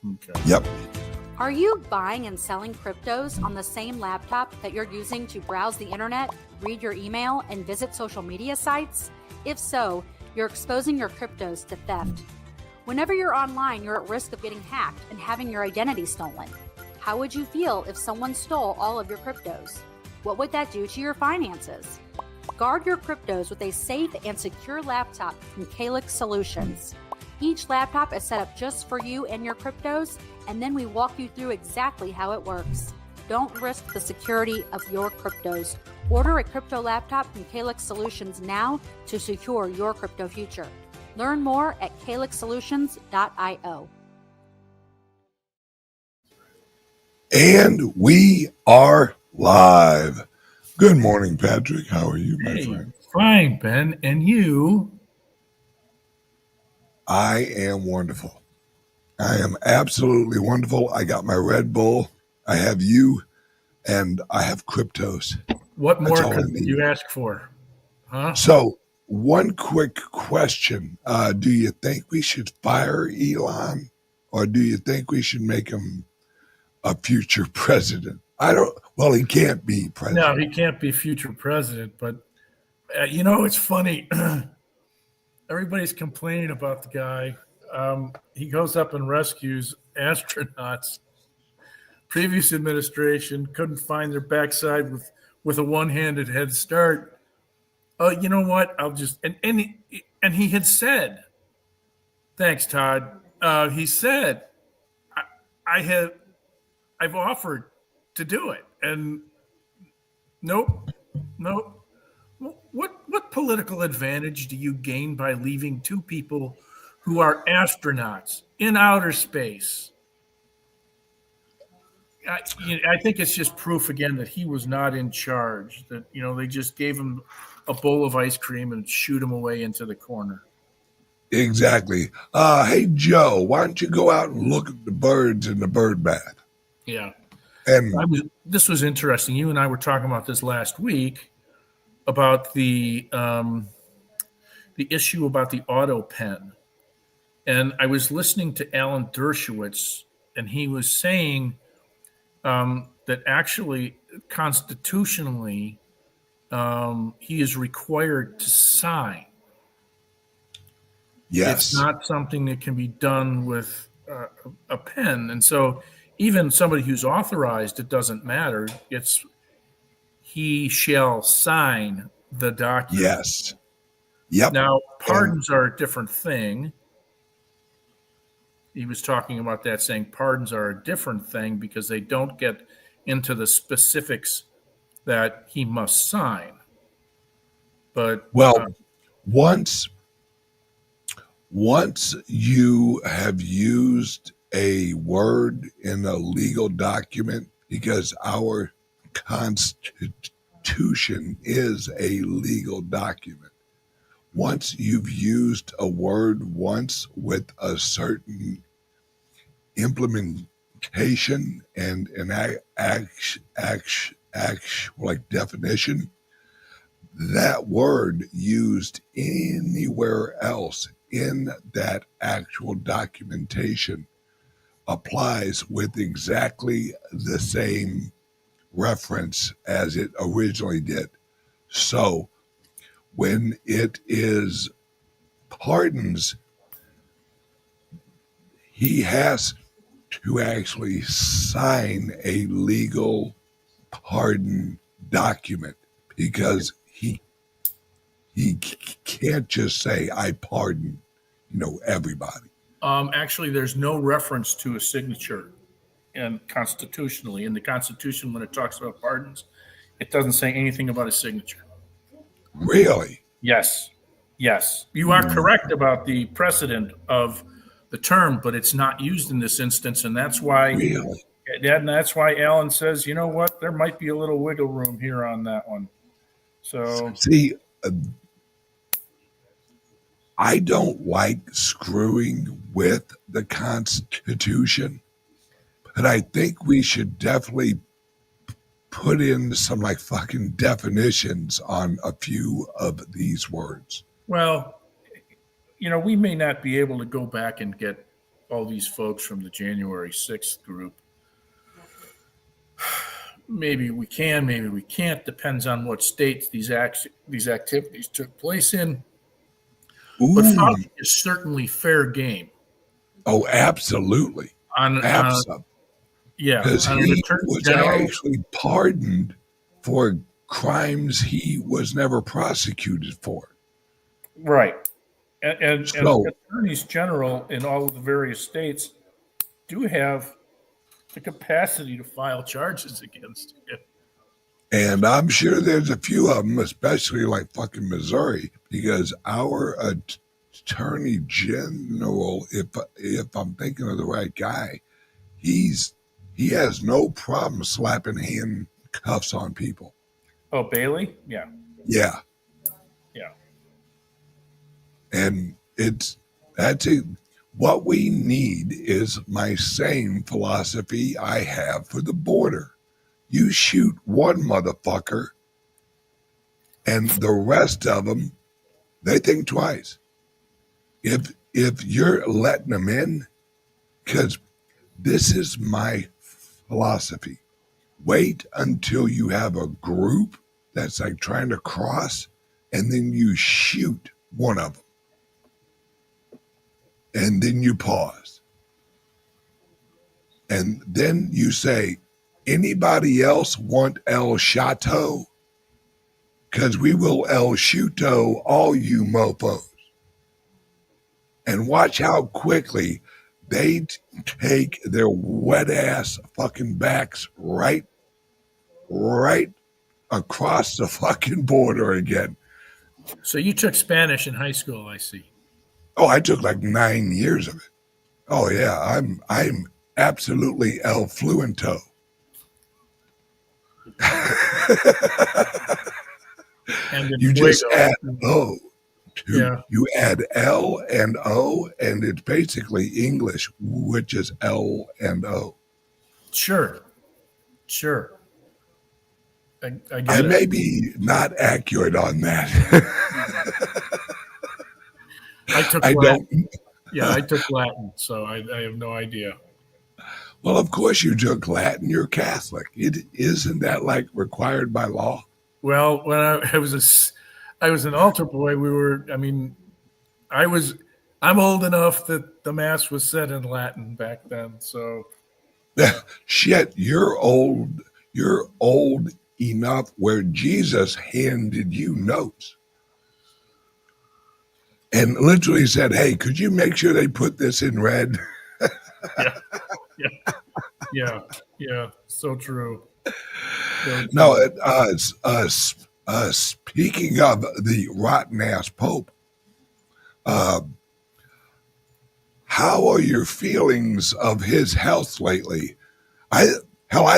Okay. Yep. Are you buying and selling cryptos on the same laptop that you're using to browse the internet, read your email, and visit social media sites? If so, you're exposing your cryptos to theft. Whenever you're online, you're at risk of getting hacked and having your identity stolen. How would you feel if someone stole all of your cryptos? What would that do to your finances? Guard your cryptos with a safe and secure laptop from CALIX Solutions. Each laptop is set up just for you and your cryptos, and then we walk you through exactly how it works. Don't risk the security of your cryptos. Order a crypto laptop from CALIX Solutions now to secure your crypto future. Learn more at calixsolutions.io. And we are live. Good morning, Patrick. How are you, my friend? Fine, Ben. And you? I am wonderful. I am absolutely wonderful. I got my Red Bull. I have you, and I have cryptos. What more could you ask for? Huh? So, one quick question. Do you think we should fire Elon, or do you think we should make him a future president? Well, he can't be president. No, he can't be future president, but it's funny. Everybody's complaining about the guy. He goes up and rescues astronauts. Previous administration couldn't find their backside with a one-handed head start. You know what? I'll just and he had said, thanks, Todd. He said, I've offered to do it, and nope. What political advantage do you gain by leaving two people who are astronauts in outer space? I think it's just proof again that he was not in charge. That they just gave him a bowl of ice cream and shoot him away into the corner. Exactly. Hey Joe, why don't you go out and look at the birds in the bird bath? Yeah. And this was interesting. You and I were talking about this last week about the issue about the auto pen. And I was listening to Alan Dershowitz, and he was saying that actually constitutionally he is required to sign. Yes. It's not something that can be done with a pen. And so even somebody who's authorized, it doesn't matter. It's he shall sign the document. Yes. Yep. Now, pardons are a different thing. He was talking about that, saying pardons are a different thing because they don't get into the specifics that he must sign. But once you have used a word in a legal document, because our Constitution is a legal document. Once you've used a word once with a certain implementation and an like definition, that word used anywhere else in that actual documentation applies with exactly the same reference as it originally did. So when it is pardons, he has to actually sign a legal pardon document, because he can't just say, I pardon, everybody. Actually, there's no reference to a signature, and constitutionally, in the Constitution, when it talks about pardons, it doesn't say anything about a signature. Really? Yes. You are correct about the precedent of the term, but it's not used in this instance, and that's why. Really? And that's why Alan says, you know what, there might be a little wiggle room here on that one. So see, I don't like screwing with the Constitution, but I think we should definitely put in some fucking definitions on a few of these words. Well, we may not be able to go back and get all these folks from the January 6th group. Maybe we can, maybe we can't. Depends on what states these activities took place in. Ooh. But Fauci is certainly fair game. Oh, absolutely. Absolutely. Yeah. Because On an he attorney was general, actually pardoned for crimes he was never prosecuted for. right. And So, attorneys general in all of the various states do have the capacity to file charges against you. and I'm sure there's a few of them, especially like fucking Missouri, because our attorney general, if I'm thinking of the right guy, he has no problem slapping handcuffs on people. Oh, Bailey? Yeah. Yeah. Yeah. And that's it. What we need is my same philosophy I have for the border. You shoot one motherfucker, and the rest of them, they think twice. If you're letting them in, because this is my philosophy. Wait until you have a group that's like trying to cross, and then you shoot one of them. And then you pause. And then you say, anybody else want El Chateau? Because we will El Chuto all you mofos. And watch how quickly they take their wet ass fucking backs right across the fucking border again. So you took Spanish in high school, I see. Oh, I took like 9 years of it. Oh yeah, I'm absolutely el fluento. And You just add O. Yeah. You add L and O, and it's basically English, which is L and O. Sure. I get I it. may be not accurate on that. I took I Latin. don't. Yeah, I took Latin, so I have no idea. Well, of course you took Latin. You're Catholic. Isn't that like required by law? Well, when I was an altar boy, I'm old enough that the mass was said in Latin back then. So Shit, you're old. You're old enough where Jesus handed you notes and literally said, "Hey, could you make sure they put this in red?" Yeah. So true. No, speaking of the rotten ass Pope, how are your feelings of his health lately? I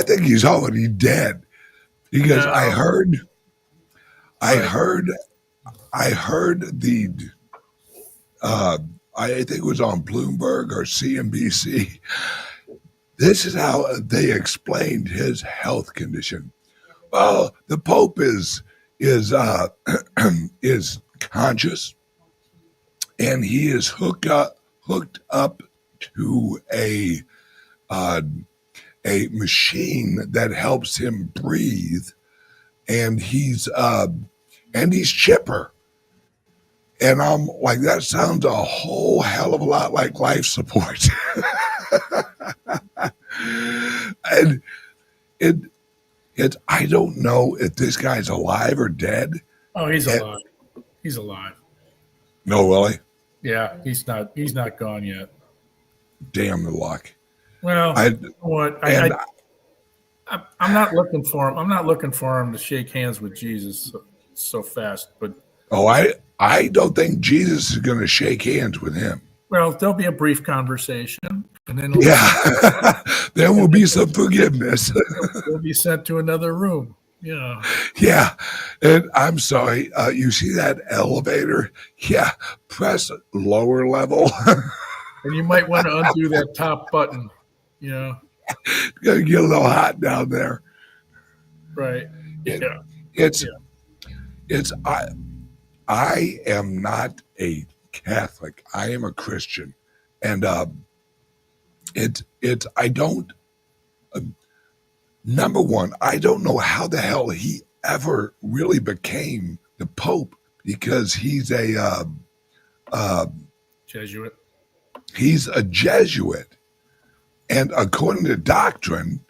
think he's already dead because No. I heard the I think it was on Bloomberg or CNBC. This is how they explained his health condition. Well, the Pope is is conscious, and he is hooked up to a machine that helps him breathe, and he's chipper. And I'm like, that sounds a whole hell of a lot like life support. And I don't know if this guy's alive or dead. Oh, he's alive. He's alive. No, really? Yeah, he's not gone yet. Damn the luck. Well, I'm not looking for him. I'm not looking for him to shake hands with Jesus so fast. But I don't think Jesus is going to shake hands with him. Well, there'll be a brief conversation, and then there will be some forgiveness. He'll be sent to another room. Yeah. Yeah, and I'm sorry. You see that elevator? Yeah, press lower level. And you might want to undo that top button. Yeah. It's gonna get a little hot down there. Right. Yeah. I am not a Catholic. I am a Christian, and I don't, number one, I don't know how the hell he ever really became the Pope, because he's Jesuit. he's a Jesuit. And according to doctrine,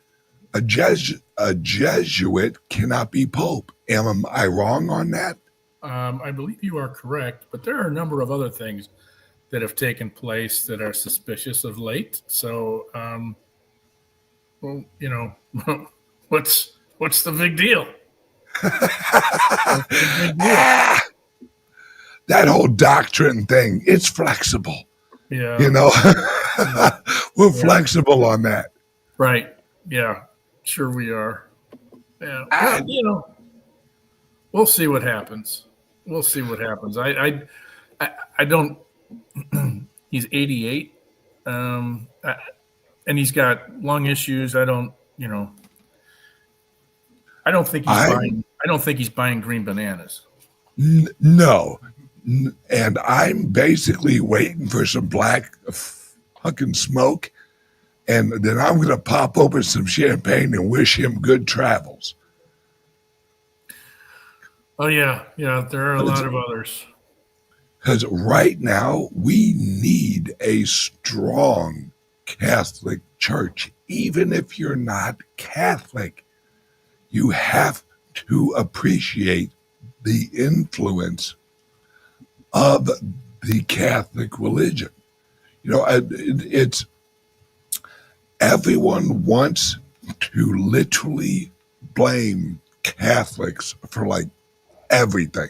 a Jesuit cannot be Pope. Am I wrong on that? I believe you are correct, but there are a number of other things that have taken place that are suspicious of late. So, well, you know, what's the big deal? What's the big deal? That whole doctrine thing, it's flexible. Yeah. You know, we're flexible on that. Right. Yeah. Sure we are. Yeah. I- Well, you know, we'll see what happens. We'll see what happens. I don't. He's 88, and he's got lung issues. I don't. You know. I don't think he's buying. I don't think he's buying green bananas. No. And I'm basically waiting for some black fucking smoke, and then I'm going to pop open some champagne and wish him good travels. Oh yeah, yeah. There are a lot of others. Because right now we need a strong Catholic Church. Even if you're not Catholic, you have to appreciate the influence of the Catholic religion. You know, it's everyone wants to literally blame Catholics for like everything.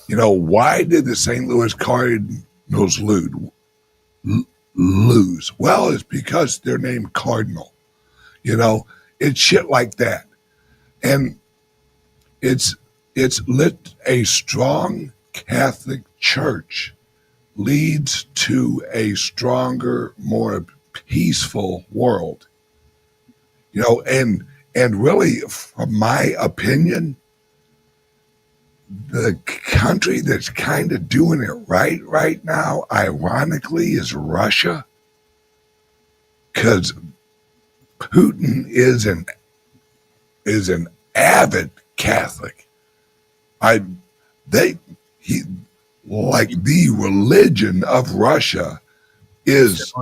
You know, why did the St. Louis Cardinals lose? Well, it's because they're named Cardinal. You know, it's shit like that. And it's lit a strong Catholic Church leads to a stronger, more peaceful world. You know, and really, from my opinion, the country that's kind of doing it right now, ironically, is Russia, because Putin is an avid Catholic. Like the religion of Russia is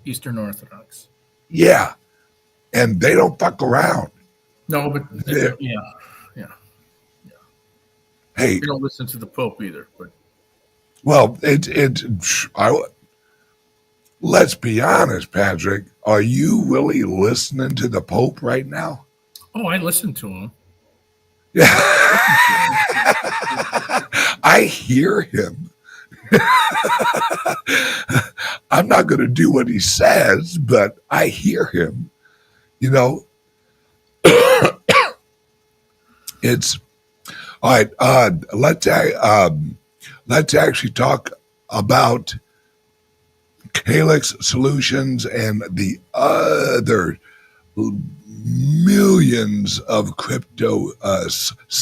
Eastern Orthodox. Yeah, and they don't fuck around. No, but yeah. Hey, we don't listen to the Pope either. But well, let's be honest, Patrick. Are you really listening to the Pope right now? Oh, I listen to him. Yeah, I hear him. I'm not going to do what he says, but I hear him. You know, it's all right. Let's actually talk about CALIX Solutions and the other millions of crypto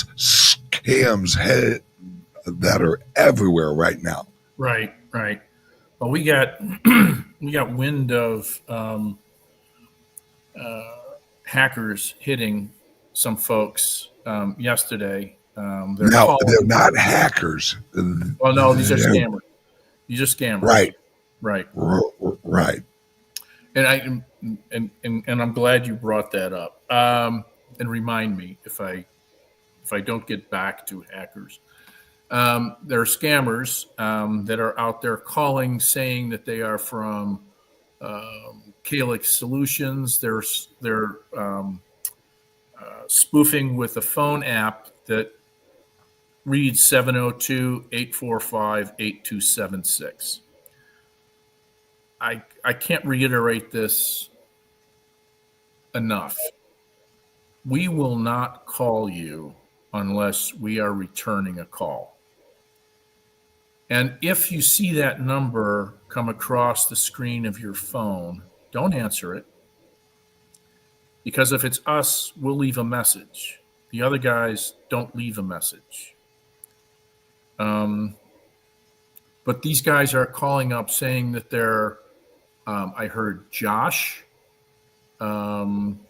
scams that are everywhere right now. Right. Well, we got wind of hackers hitting some folks yesterday. They're not hackers. Well, no, these are scammers. These are scammers. Right. And I'm glad you brought that up. And remind me if I don't get back to hackers. There are scammers that are out there calling, saying that they are from CALIX Solutions. They're spoofing with a phone app that reads 702-845-8276. I can't reiterate this enough. We will not call you unless we are returning a call. And if you see that number come across the screen of your phone, don't answer it. Because if it's us, we'll leave a message. The other guys don't leave a message. But these guys are calling up saying that they're I heard Josh. Um,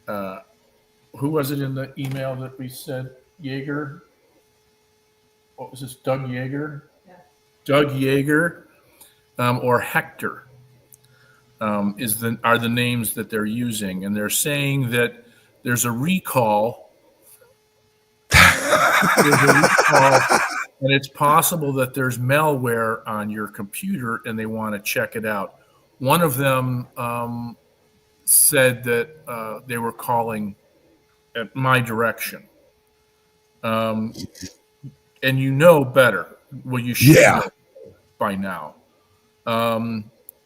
who was it in the email that we said? Yeager? What was this? Doug Yeager? Yeah. Doug Yeager or Hector are the names that they're using. And they're saying that there's a recall. And it's possible that there's malware on your computer and they want to check it out. One of them said that they were calling at my direction. And you know better. Well, you should know by now.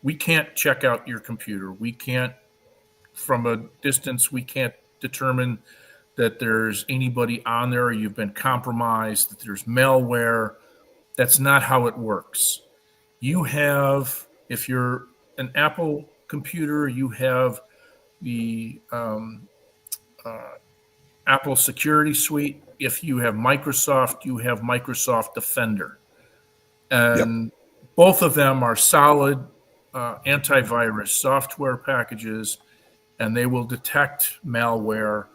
We can't check out your computer. We can't, from a distance, we can't determine that there's anybody on there or you've been compromised, that there's malware. That's not how it works. You have, if you're an Apple computer, you have the Apple Security Suite. If you have Microsoft, you have Microsoft Defender. And both of them are solid antivirus software packages, and they will detect malware.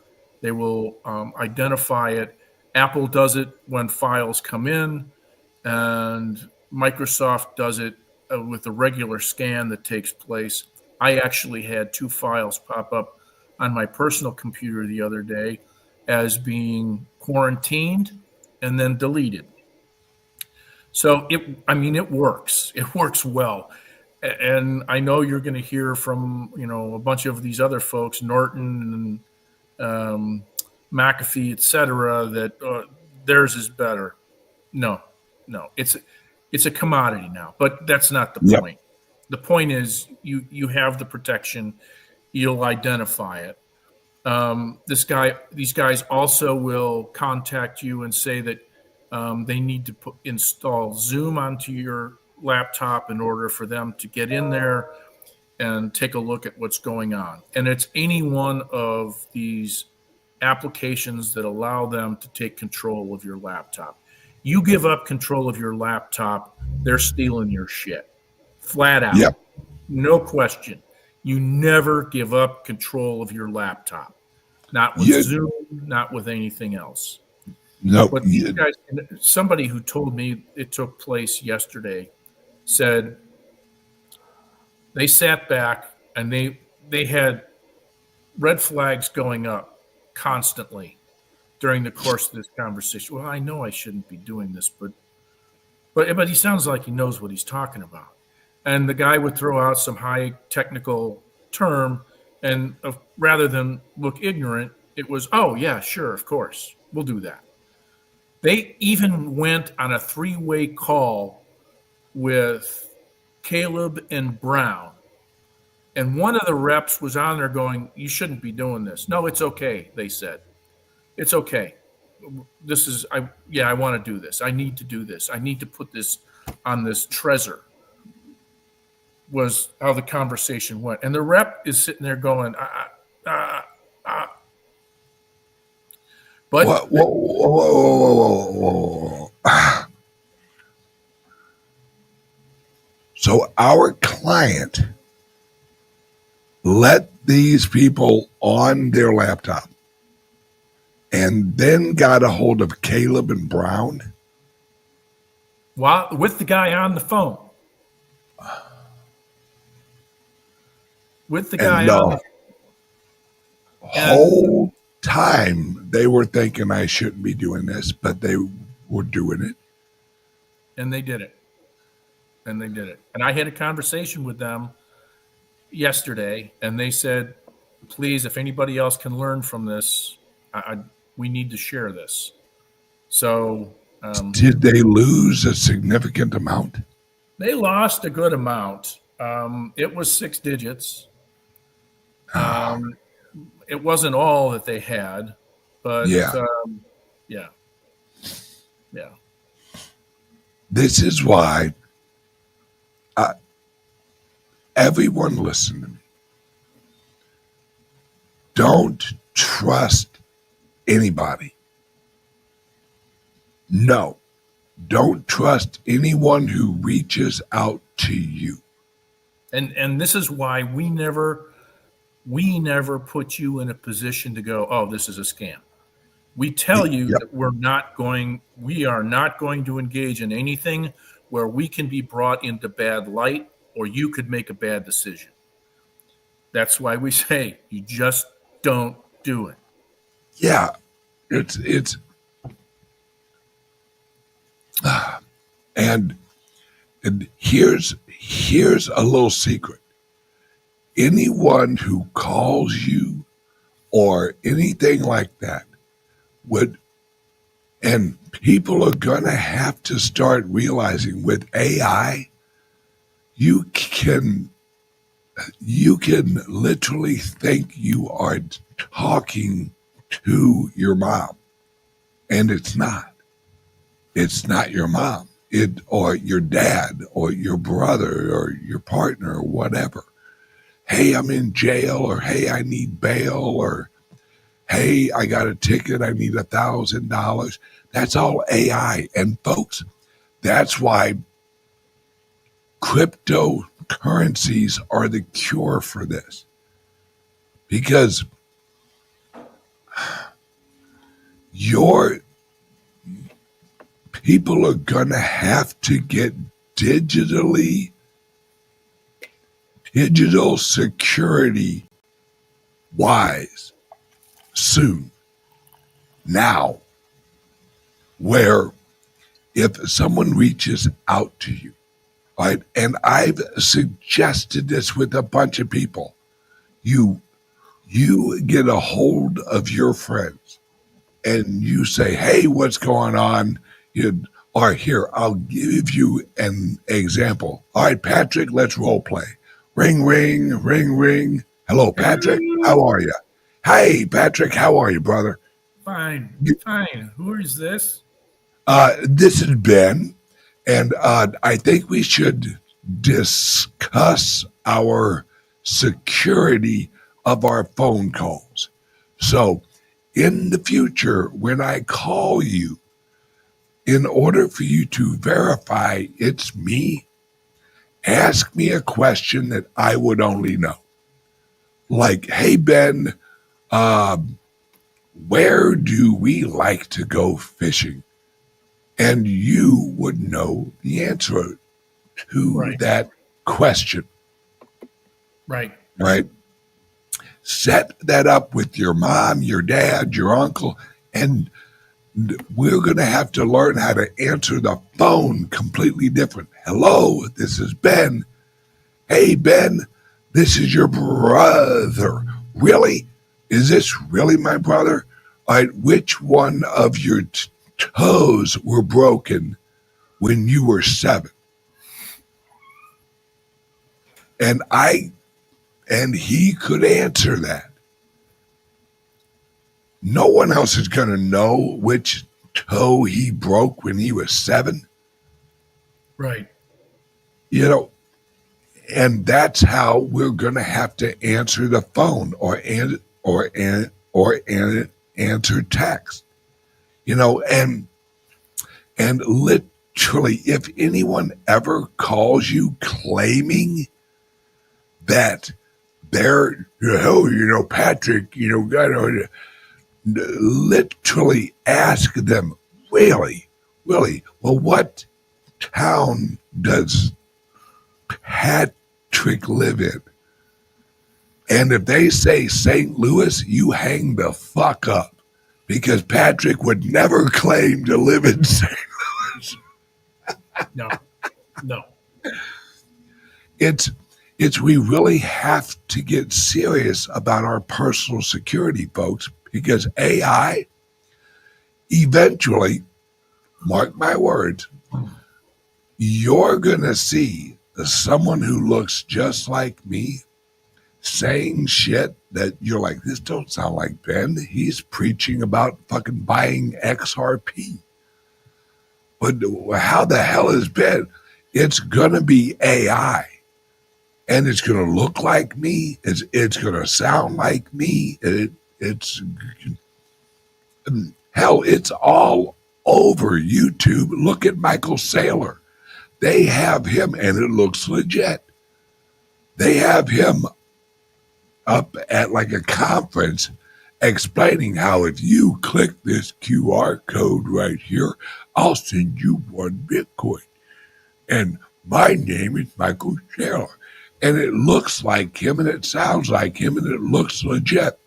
They will identify it. Apple does it when files come in, and Microsoft does it with the regular scan that takes place. I actually had 2 files pop up on my personal computer the other day as being quarantined and then deleted. So it works. It works well. And I know you're going to hear from, a bunch of these other folks, Norton and McAfee, et cetera, that theirs is better. No, it's a commodity now, but that's not the point. The point is you have the protection. You'll identify it. These guys also will contact you and say that they need to install Zoom onto your laptop in order for them to get in there and take a look at what's going on. And it's any one of these applications that allow them to take control of your laptop. You give up control of your laptop, they're stealing your shit. Flat out. Yep. No question. You never give up control of your laptop. Not with Zoom, not with anything else. No. But these guys, somebody who told me it took place yesterday said they sat back and they had red flags going up constantly during the course of this conversation. Well, I know I shouldn't be doing this, but he sounds like he knows what he's talking about. And the guy would throw out some high technical term, and rather than look ignorant, it was, oh, yeah, sure, of course, we'll do that. They even went on a 3-way call with Caleb and Brown. And one of the reps was on there going, you shouldn't be doing this. No, it's okay, they said. It's okay. I want to do this. I need to do this. I need to put this on this Trezor, was how the conversation went. And the rep is sitting there going, But whoa. So our client let these people on their laptop and then got a hold of Caleb and Brown with the guy on the phone. With the guy on the whole time they were thinking I shouldn't be doing this, but they were doing it. And they did it. And I had a conversation with them yesterday, and they said, please, if anybody else can learn from this, we need to share this. So did they lose a significant amount? They lost a good amount. It was 6 digits. It wasn't all that they had, but yeah. This is why everyone listen to me. Don't trust anybody. No, don't trust anyone who reaches out to you. And this is why we never put you in a position to go, oh, this is a scam. We tell you Yep. that we are not going to engage in anything where we can be brought into bad light or you could make a bad decision. That's why we say you just don't do it. Yeah. It's and here's a little secret. Anyone who calls you or anything like that would, and people are gonna have to start realizing with AI, you can literally think you are talking to your mom, and it's not. It's not your mom, or your dad, or your brother, or your partner, or whatever. Hey, I'm in jail, or hey, I need bail, or hey, I got a ticket, I need $1,000. That's all AI. And folks, that's why cryptocurrencies are the cure for this. Because your people are going to have to get digital security wise soon. Now, where if someone reaches out to you, right, and I've suggested this with a bunch of people, you get a hold of your friends and you say, hey, what's going on? Or here, I'll give you an example. All right, Patrick, let's role play. Ring, ring, ring, ring. Hello, Patrick. How are you? Hey, Patrick, how are you, brother? Fine. Who is this? This is Ben, and I think we should discuss our security of our phone calls. So, in the future, when I call you, in order for you to verify it's me, ask me a question that I would only know. Like, hey, Ben, where do we like to go fishing? And you would know the answer to that question. Right. Right? Set that up with your mom, your dad, your uncle, and we're going to have to learn how to answer the phone completely different. Hello, this is Ben. Hey, Ben, this is your brother. Really? Is this really my brother? All right, which one of your toes were broken when you were 7? And he could answer that. No one else is going to know which toe he broke when he was 7. Right. And that's how we're going to have to answer the phone or answer text. And literally, if anyone ever calls you claiming that they're, Patrick, literally ask them, really, well, what town does Patrick live in? And if they say St. Louis, you hang the fuck up, because Patrick would never claim to live in St. Louis. No. We really have to get serious about our personal security, folks, because AI eventually, mark my words, you're going to see someone who looks just like me saying shit that you're like, this don't sound like Ben. He's preaching about fucking buying XRP. But how the hell is Ben? It's going to be AI. And it's going to look like me. It's going to sound like me. Hell, it's all over YouTube. Look at Michael Saylor. They have him, and it looks legit. They have him up at like a conference explaining how if you click this QR code right here, I'll send you 1 Bitcoin. And my name is Michael Saylor. And it looks like him and it sounds like him and it looks legit.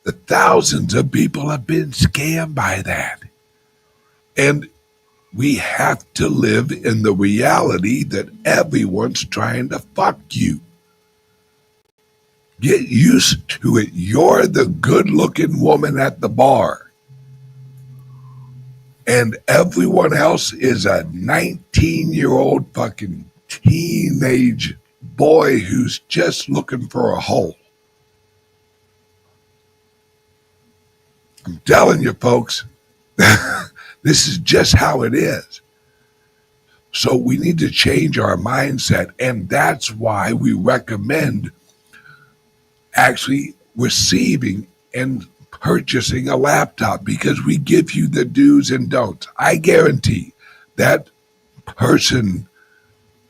The thousands of people have been scammed by that. And we have to live in the reality that everyone's trying to fuck you. Get used to it. You're the good-looking woman at the bar. And everyone else is a 19-year-old fucking teenage boy who's just looking for a hole. I'm telling you, folks, this is just how it is. So we need to change our mindset, and that's why we recommend actually receiving and purchasing a laptop, because we give you the do's and don'ts. I guarantee that person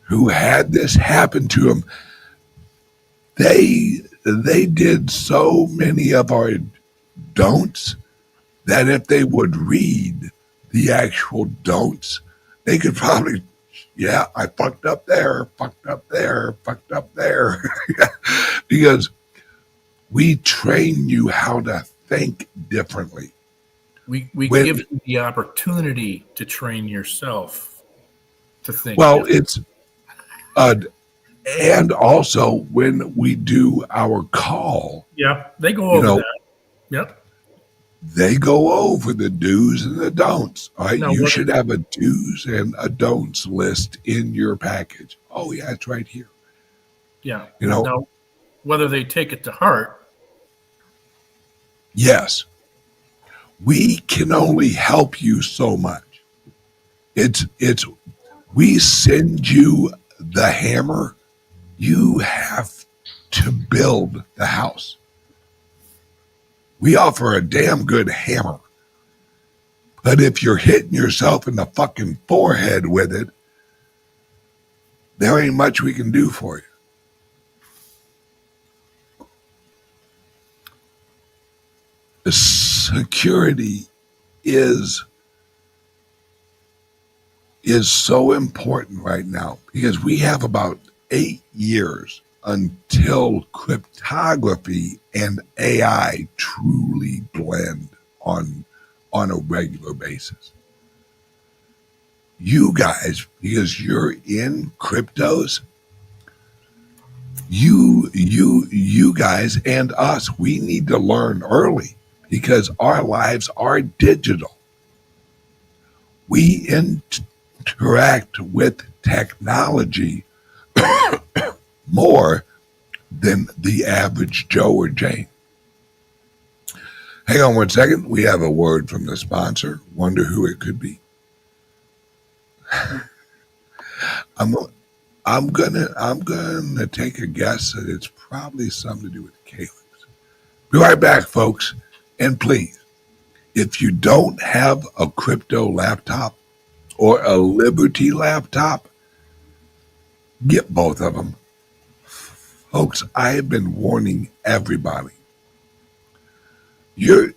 who had this happen to him, they did so many of our don'ts that if they would read the actual don'ts, they could probably, yeah, I fucked up there, fucked up there, fucked up there. Because we train you how to think differently. We give you the opportunity to train yourself to think. Well, it's, and also when we do our call. Yeah, they go over that. Yep. They go over the do's and the don'ts. All right, Now, you should have a do's and a don'ts list in your package. Oh yeah, it's right here. Yeah. You know, now, whether they take it to heart. Yes. We can only help you so much. It's we send you the hammer. You have to build the house. We offer a damn good hammer. But if you're hitting yourself in the fucking forehead with it, there ain't much we can do for you. The security is so important right now because we have about 8 years until cryptography and AI truly blend on a regular basis. You guys, because you're in cryptos, you guys and us, we need to learn early because our lives are digital. We interact with technology more than the average Joe or Jane. Hang on one second. We have a word from the sponsor. Wonder who it could be. I'm gonna take a guess that it's probably something to do with CALIX. Be right back, folks. And please, if you don't have a crypto laptop or a Liberty laptop, get both of them. Folks, I have been warning everybody. The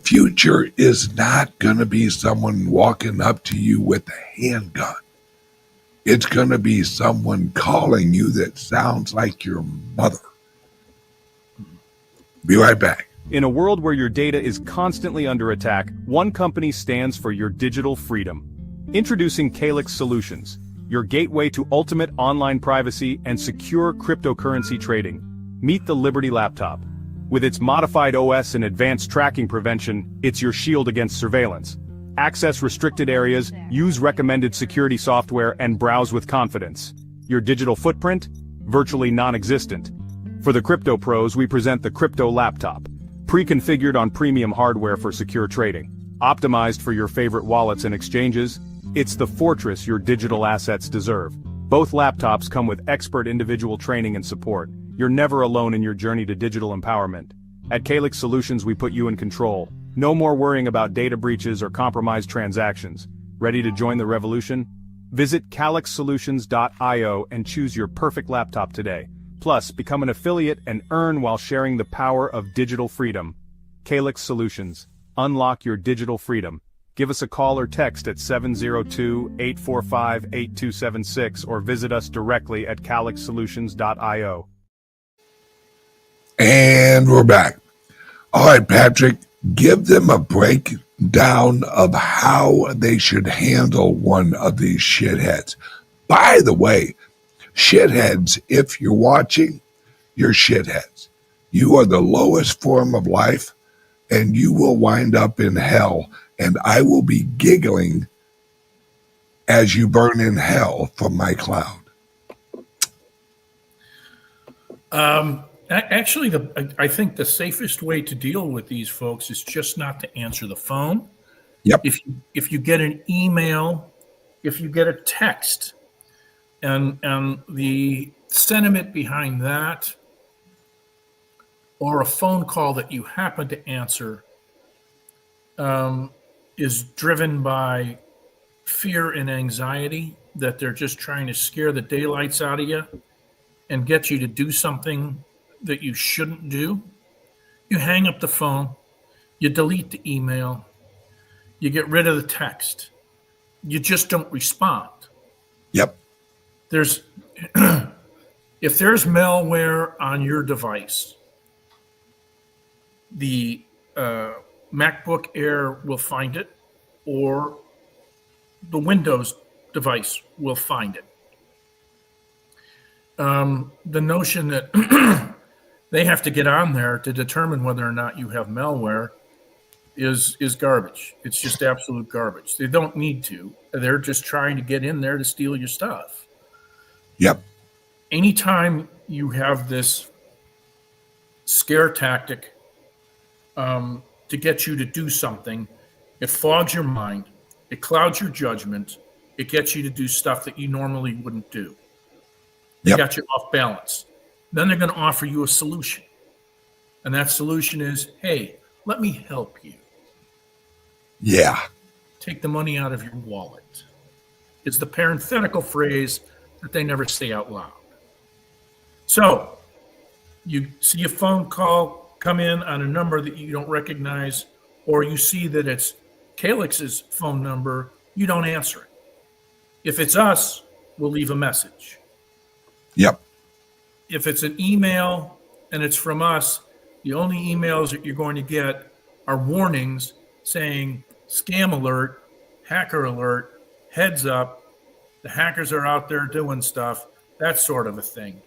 future is not going to be someone walking up to you with a handgun. It's going to be someone calling you that sounds like your mother. Be right back. In a world where your data is constantly under attack, one company stands for your digital freedom. Introducing CALIX Solutions, your gateway to ultimate online privacy and secure cryptocurrency trading. Meet the Liberty laptop. With its modified OS and advanced tracking prevention, it's your shield against surveillance. Access restricted areas, use recommended security software, and browse with confidence. Your digital footprint? Virtually non-existent. For the crypto pros, we present the Crypto Laptop. Pre-configured on premium hardware for secure trading. Optimized for your favorite wallets and exchanges. It's the fortress your digital assets deserve. Both laptops come with expert individual training and support. You're never alone in your journey to digital empowerment. At CALIX Solutions, we put you in control. No more worrying about data breaches or compromised transactions. Ready to join the revolution? Visit calixsolutions.io and choose your perfect laptop today. Plus, become an affiliate and earn while sharing the power of digital freedom. CALIX Solutions. Unlock your digital freedom. Give us a call or text at 702-845-8276 or visit us directly at calixsolutions.io. And we're back. All right, Patrick, give them a breakdown of how they should handle one of these shitheads. By the way, shitheads, if you're watching, you're shitheads. You are the lowest form of life, and you will wind up in hell, and I will be giggling as you burn in hell from my cloud. Actually, I think the safest way to deal with these folks is just not to answer the phone. Yep. If you get an email, if you get a text, and the sentiment behind that, or a phone call that you happen to answer, is driven by fear and anxiety, that they're just trying to scare the daylights out of you and get you to do something that you shouldn't do, you hang up the phone, you delete the email, you get rid of the text, you just don't respond. Yep. If there's malware on your device, the MacBook Air will find it, or the Windows device will find it. The notion that they have to get on there to determine whether or not you have malware is garbage. It's just absolute garbage. They don't need to. They're just trying to get in there to steal your stuff. Yep. Anytime you have this scare tactic to get you to do something, it fogs your mind, it clouds your judgment, it gets you to do stuff that you normally wouldn't do. They got you off balance. Then they're going to offer you a solution. And that solution is, hey, let me help you. Yeah. Take the money out of your wallet. It's the parenthetical phrase that they never say out loud. So you see a phone call come in on a number that you don't recognize, or you see that it's CALIX's phone number, you don't answer it. If it's us, we'll leave a message. Yep. If it's an email and it's from us, the only emails that you're going to get are warnings saying scam alert, hacker alert, heads up, the hackers are out there doing stuff, that sort of a thing.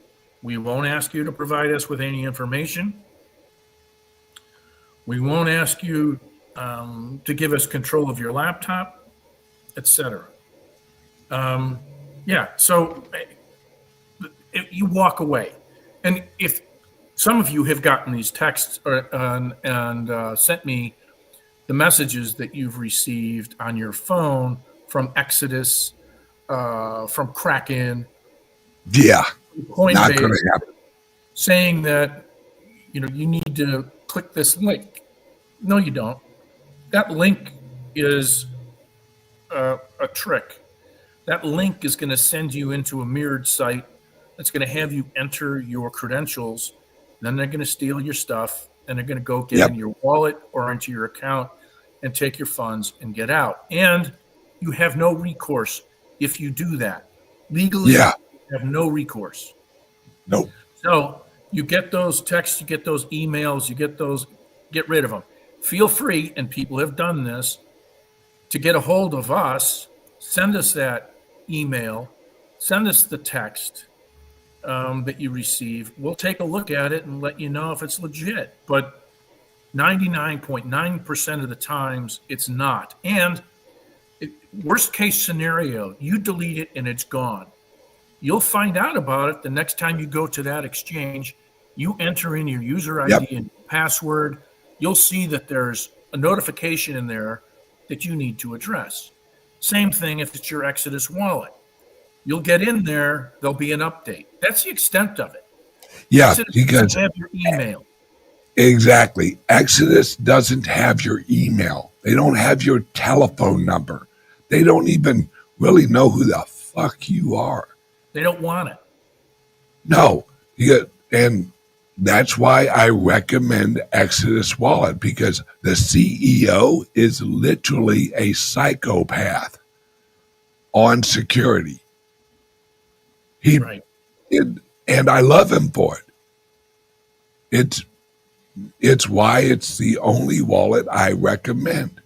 We won't ask you to provide us with any information. We won't ask you to give us control of your laptop, etc. So you walk away. And if some of you have gotten these texts and sent me the messages that you've received on your phone from Exodus, from Kraken, Coinbase, not going to happen. Saying that you need to click this link. No, you don't. That link is a trick. That link is going to send you into a mirrored site that's going to have you enter your credentials. Then they're going to steal your stuff, and they're going to go get in your wallet or into your account and take your funds and get out. And you have no recourse if you do that. Legally, you have no recourse. Nope. So you get those texts, you get those emails, get rid of them. Feel free, and people have done this, to get a hold of us, send us that email, send us the text that you receive. We'll take a look at it and let you know if it's legit. But 99.9% of the times, it's not. And worst case scenario, you delete it and it's gone. You'll find out about it the next time you go to that exchange. You enter in your user ID and password. You'll see that there's a notification in there that you need to address. Same thing if it's your Exodus wallet. You'll get in there, there'll be an update. That's the extent of it. Yeah, Exodus because doesn't have your email. Exactly. Exodus doesn't have your email. They don't have your telephone number. They don't even really know who the fuck you are. They don't want it. No, and that's why I recommend Exodus Wallet, because the CEO is literally a psychopath on security. Right. And I love him for it. It's why it's the only wallet I recommend,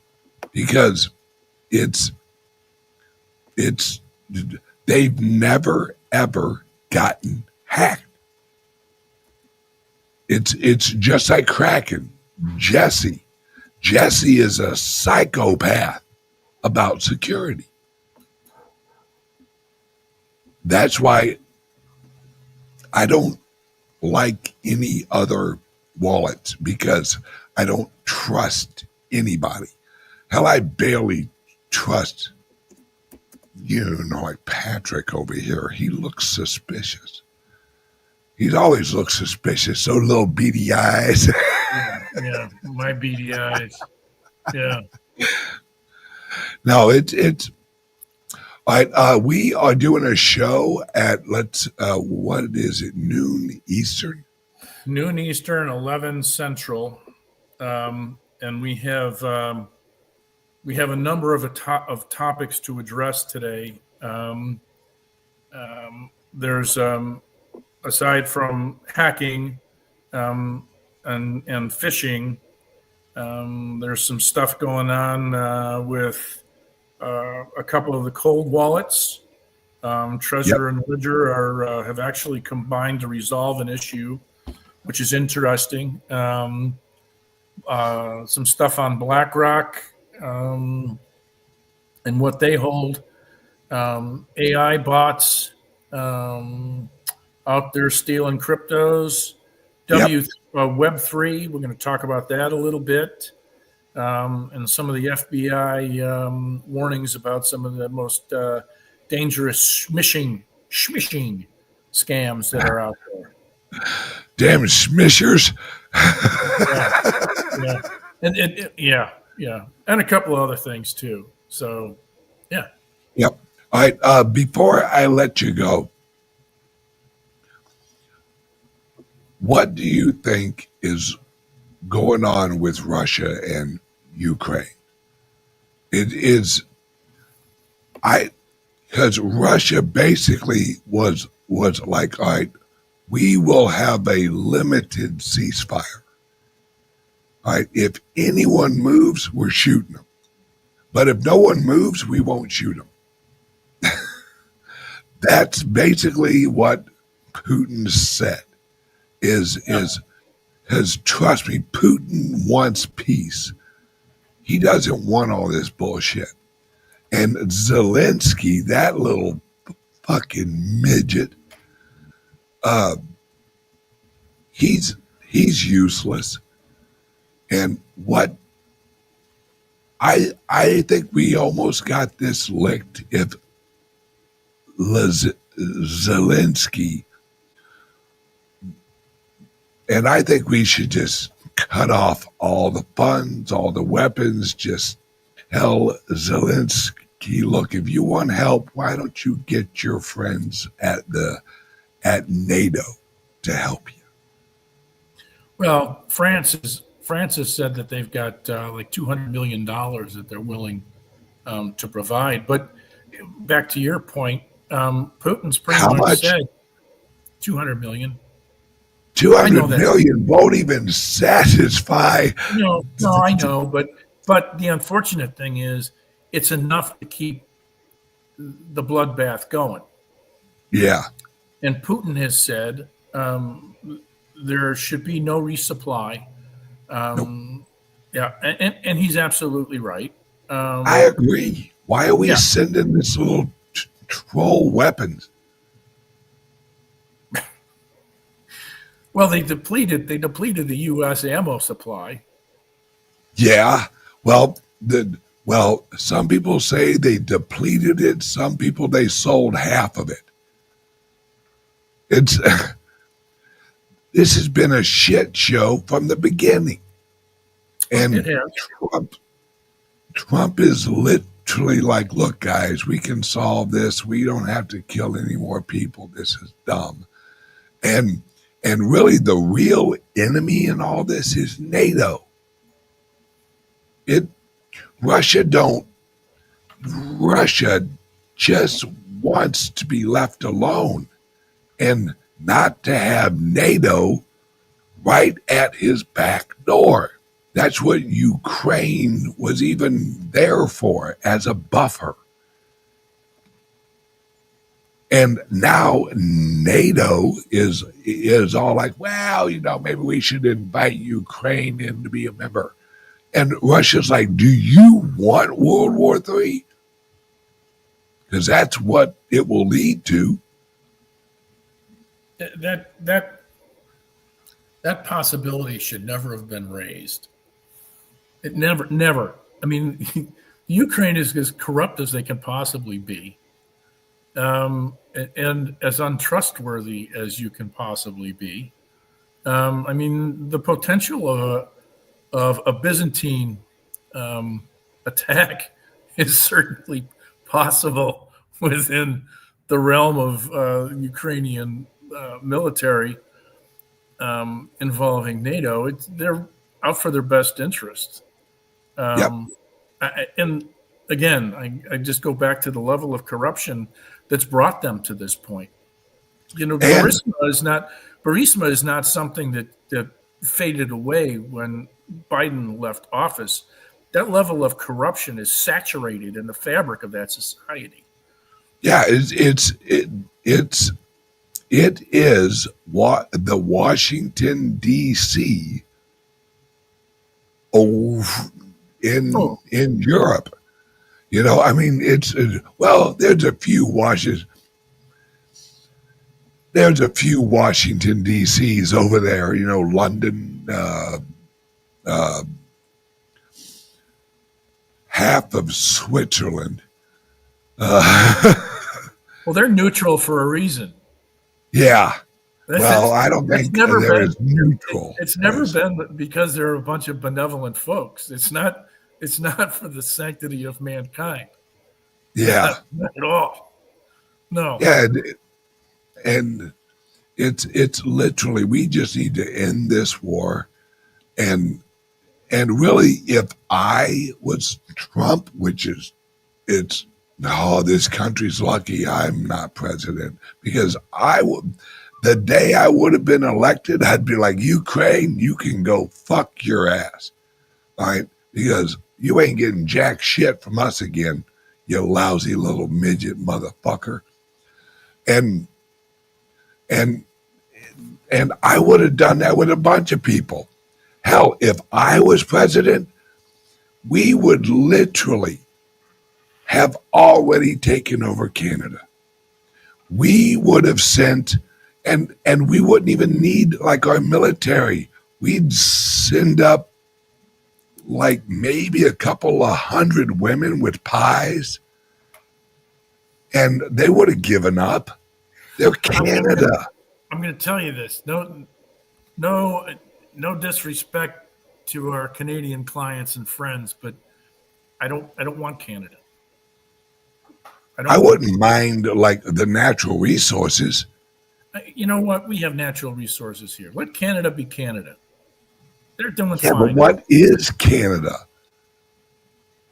because it's they've never ever gotten hacked. It's just like Kraken. Jesse is a psychopath about security. That's why I don't like any other wallets, because I don't trust anybody. Hell, I barely trust, like Patrick over here. He looks suspicious. He always looks suspicious. So little beady eyes. Yeah, my beady eyes. Yeah. No, it's all right. We are doing a show at what is it? Noon Eastern. Noon Eastern, 11 Central, and we have a number of topics to address today. There's aside from hacking and phishing, there's some stuff going on with a couple of the cold wallets. Trezor and Ledger have actually combined to resolve an issue, which is interesting. Some stuff on BlackRock and what they hold. AI bots out there stealing cryptos. Web3, we're going to talk about that a little bit. And some of the FBI warnings about some of the most dangerous smishing scams that are out there. Damn smishers. Yeah. And a couple of other things too. So, yeah. Yep. All right. Before I let you go, what do you think is going on with Russia and Ukraine? Because Russia basically was like, all right, we will have a limited ceasefire. All right, if anyone moves, we're shooting them. But if no one moves, we won't shoot them. That's basically what Putin said. Because trust me, Putin wants peace. He doesn't want all this bullshit. And Zelensky, that little fucking midget, he's useless. And what I think we almost got this licked if Zelensky, and I think we should just cut off all the funds, all the weapons, just tell Zelensky, look, if you want help, why don't you get your friends at NATO to help you? Well, France has said that they've got like $200 million that they're willing to provide. But back to your point, Putin's pretty much said $200 million. 200 million won't even satisfy. No, I know, but the unfortunate thing is, it's enough to keep the bloodbath going. Yeah. And Putin has said there should be no resupply. Nope. Yeah, and he's absolutely right. I agree. Why are we sending this little troll weapons? Well, they depleted the U.S. ammo supply. Yeah. Well, some people say they depleted it. Some people they sold half of it. This has been a shit show from the beginning. And It has. Trump is literally literally like, look, guys, we can solve this. We don't have to kill any more people. This is dumb. And really the real enemy in all this is NATO. It Russia just wants to be left alone and not to have NATO right at his back door. That's what Ukraine was even there for, as a buffer. And now NATO is all like, well, maybe we should invite Ukraine in to be a member. And Russia's like, do you want World War III? Because that's what it will lead to. That possibility should never have been raised. It never. I mean, Ukraine is as corrupt as they can possibly be, and as untrustworthy as you can possibly be. I mean, the potential of a Byzantine attack is certainly possible within the realm of Ukrainian military involving NATO. They're out for their best interest. Yep. And again, I just go back to the level of corruption that's brought them to this point. Burisma is not something that faded away when Biden left office. That level of corruption is saturated in the fabric of that society. Yeah, it is what the Washington D.C. in Europe. I mean, there's a few Washington D.C.s over there. London, half of Switzerland. Well, they're neutral for a reason. Yeah. Well, I don't think they're as neutral. It's never been because they're a bunch of benevolent folks. It's not for the sanctity of mankind. Yeah. Not at all. No. Yeah. And it's literally, we just need to end this war. And really, if I was Trump, this country's lucky I'm not president, because the day I would have been elected, I'd be like, Ukraine, you can go fuck your ass, right? Because you ain't getting jack shit from us again, you lousy little midget motherfucker. And I would have done that with a bunch of people. Hell, if I was president, we would literally have already taken over Canada. We would have sent, and we wouldn't even need like our military. We'd send up like maybe a couple of hundred women with pies, and they would have given up. They're Canada. I'm going to tell you this. No disrespect to our Canadian clients and friends, but I don't want Canada. I wouldn't mind like the natural resources. You know what? We have natural resources here. Let Canada be Canada. They're doing Yeah, fine. but what is Canada?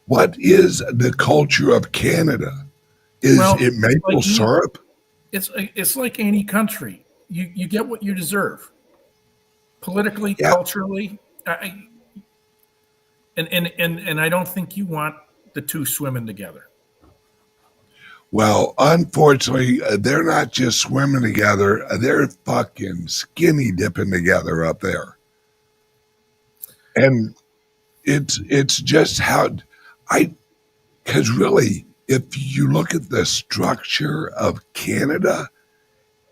What is the culture of Canada? Is it maple syrup? It's like any country. You get what you deserve, politically, culturally, and I don't think you want the two swimming together. Well, unfortunately, they're not just swimming together; they're fucking skinny dipping together up there. And it's just because really, if you look at the structure of Canada,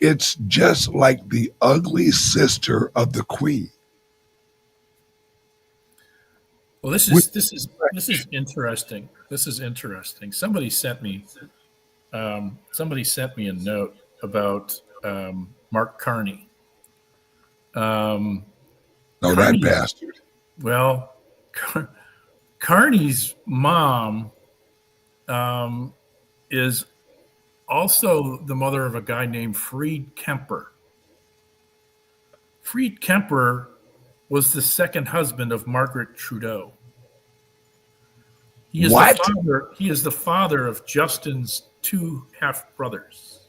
it's just like the ugly sister of the Queen. Well, this is interesting. This is interesting. Somebody sent me a note about Mark Carney. That bastard. Well, Carney's mom is also the mother of a guy named Freed Kemper. Freed Kemper was the second husband of Margaret Trudeau. He is What? the father of Justin's two half-brothers.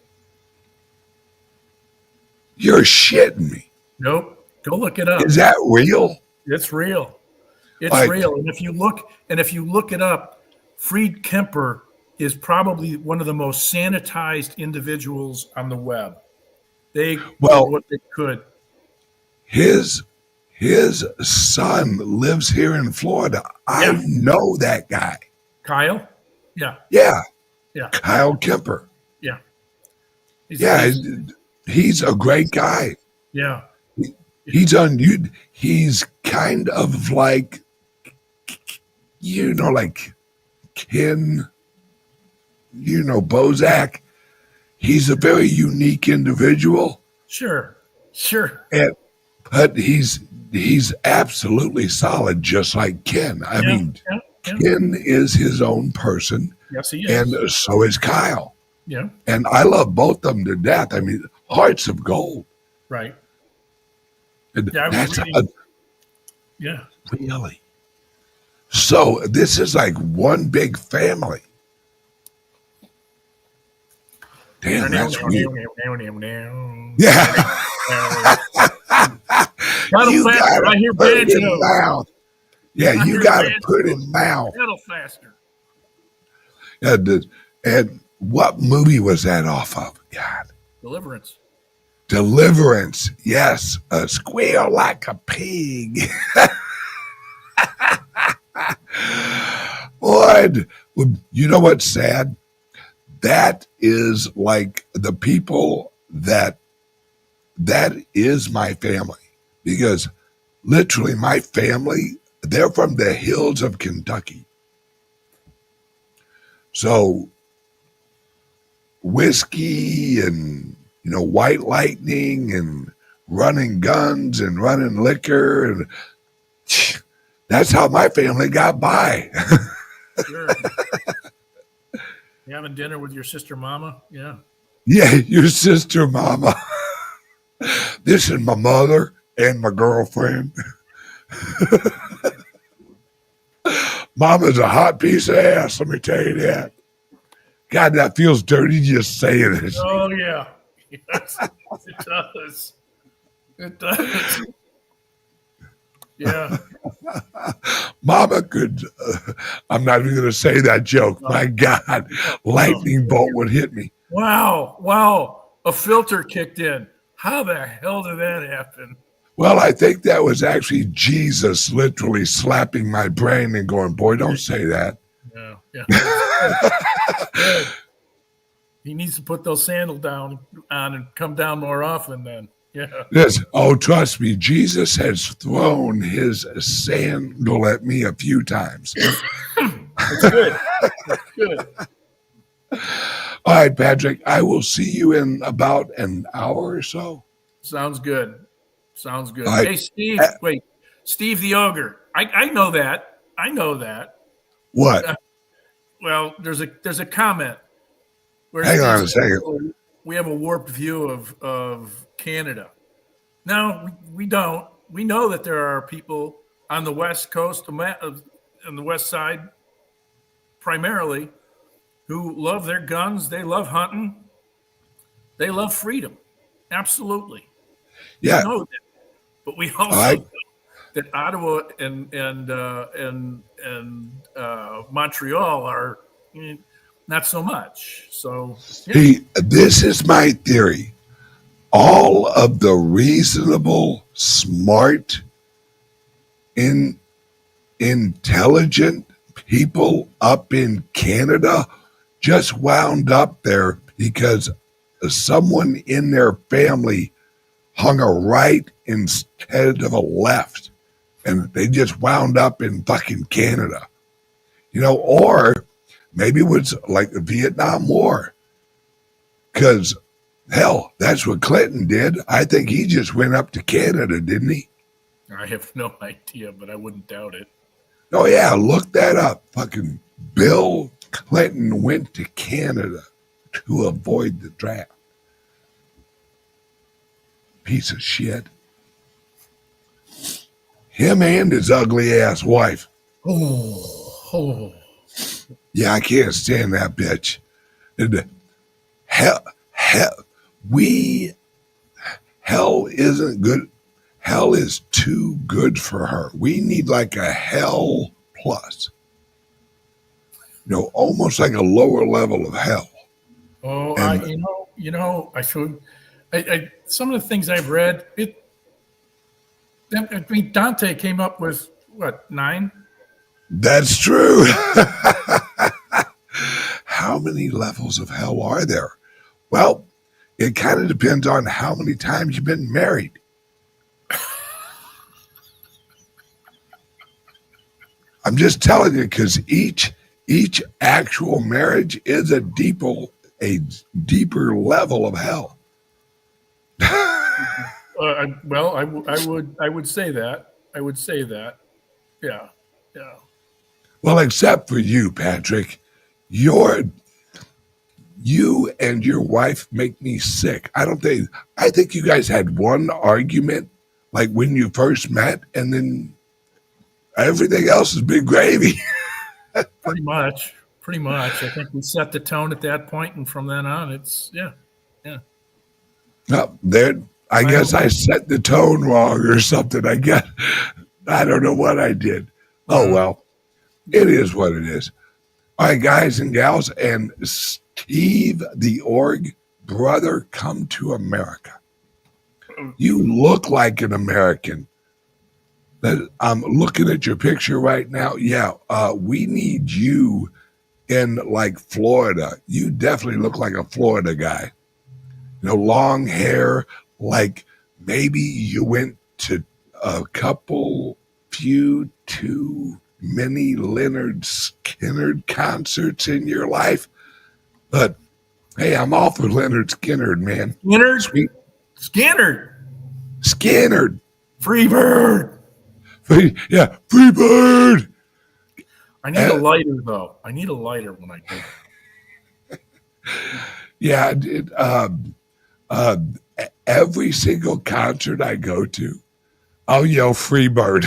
You're shitting me. Nope. Go look it up. Is that real? It's real. It's Like- real. And if you look it up, Freed Kemper is probably one of the most sanitized individuals on the web. They did what they could. His son lives here in Florida. I know that guy. Kyle? Yeah. Yeah. Yeah. Kyle Kemper. Yeah. He's a great guy. Yeah. He's kind of like, like Ken, Bozak. He's a very unique individual. Sure. But he's absolutely solid, just like Ken. I mean, Ken is his own person. Yes, he is. And so is Kyle. Yeah. And I love both of them to death. I mean, hearts of gold. Right. And Yeah, that's really. So this is like one big family. Damn, that's weird. Yeah. You gotta I hear put it in banjo. mouth. Yeah, you gotta put it in mouth. Pedal faster. And what movie was that off of? God. Deliverance. Yes. Squeal like a pig. Boy, you know what's sad? That is like the people that is my family. Because literally my family, they're from the hills of Kentucky. So whiskey and, white lightning and running guns and running liquor. And that's how my family got by. Sure. You having dinner with your sister mama? Yeah. Yeah, your sister mama. This is my mother and my girlfriend. Mama's a hot piece of ass, let me tell you that. God, that feels dirty just saying it. Oh, yeah. Yes, it does. It does. Yeah. Mama could, I'm not even going to say that joke. My God, lightning bolt would hit me. Wow. A filter kicked in. How the hell did that happen? Well, I think that was actually Jesus literally slapping my brain and going, boy, don't say that. Yeah. He needs to put those sandals down on and come down more often then. Yeah. Yes. Oh, trust me, Jesus has thrown his sandal at me a few times. That's good. That's good. All right, Patrick, I will see you in about an hour or so. Sounds good. Right. Hey, Steve, wait. Steve the Ogre. I know that. What? Well, there's a comment. Where Hang on a second. We have a warped view of Canada. No, we don't. We know that there are people on the West Coast, on the West Side, primarily, who love their guns. They love hunting. They love freedom. Absolutely. Yeah. We know that. But we also know that Ottawa and Montreal are not so much. So this is my theory. All of the reasonable, smart, intelligent people up in Canada just wound up there because someone in their family hung a right instead of a left. And they just wound up in fucking Canada. Or maybe it was like the Vietnam War. Because, hell, that's what Clinton did. I think he just went up to Canada, didn't he? I have no idea, but I wouldn't doubt it. Oh, yeah, look that up. Fucking Bill Clinton went to Canada to avoid the draft. Piece of shit. Him and his ugly ass wife. Oh. Yeah, I can't stand that bitch. And hell isn't good. Hell is too good for her. We need like a hell plus. Almost like a lower level of hell. Oh, And I should. Some of the things I've read, Dante came up with what, 9? That's true. How many levels of hell are there? Well, it kind of depends on how many times you've been married. I'm just telling you, because each actual marriage is a deeper level of hell. I would say that. I would say that. Yeah. Well, except for you, Patrick. You and your wife make me sick. I think you guys had one argument, like when you first met, and then everything else has been gravy. Pretty much. I think we set the tone at that point, and from then on, it's yeah. Well, I guess I set the tone wrong or something. I don't know what I did. Oh well, it is what it is. All right, guys and gals, and Steve the Org, brother, come to America. You look like an American. I'm looking at your picture right now. Yeah, we need you in like Florida. You definitely look like a Florida guy. Long hair, like maybe you went to a few too many Leonard Skinner concerts in your life. But hey, I'm all for Leonard Skinner, man. Skinner. Freebird. Free bird. I need a lighter, though. I need a lighter when I do. Yeah, every single concert I go to, I'll yell Freebird.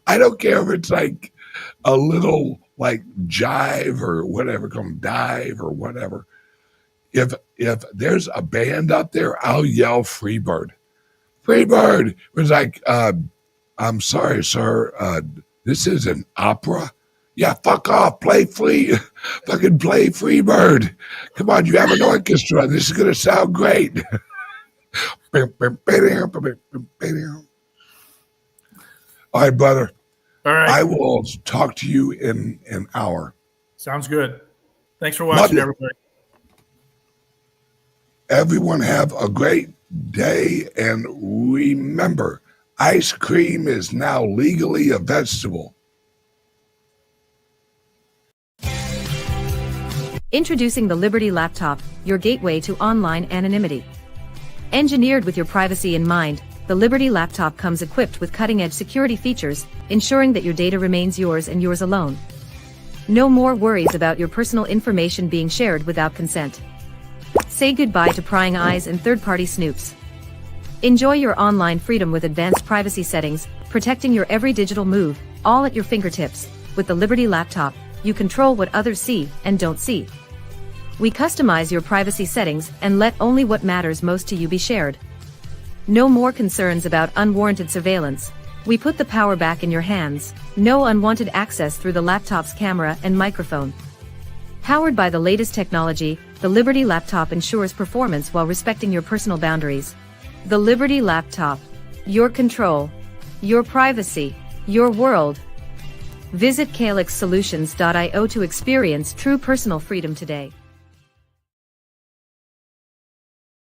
I don't care if it's like a little like jive or whatever, dive or whatever. If there's a band up there, I'll yell Freebird. Freebird. It was like, I'm sorry, sir. This is an opera. Yeah, fuck off. Fucking play Freebird. Come on, you have an orchestra. This is gonna sound great. All right, brother. All right. I will talk to you in an hour. Sounds good. Thanks for watching, everybody. Everyone have a great day, and remember, ice cream is now legally a vegetable. Introducing the Liberty Laptop, your gateway to online anonymity. Engineered with your privacy in mind, the Liberty Laptop comes equipped with cutting-edge security features, ensuring that your data remains yours and yours alone. No more worries about your personal information being shared without consent. Say goodbye to prying eyes and third-party snoops. Enjoy your online freedom with advanced privacy settings, protecting your every digital move, all at your fingertips. With the Liberty Laptop, you control what others see and don't see. We customize your privacy settings and let only what matters most to you be shared. No more concerns about unwarranted surveillance. We put the power back in your hands. No unwanted access through the laptop's camera and microphone. Powered by the latest technology, the Liberty Laptop ensures performance while respecting your personal boundaries. The Liberty Laptop. Your control. Your privacy. Your world. Visit calixsolutions.io to experience true personal freedom today.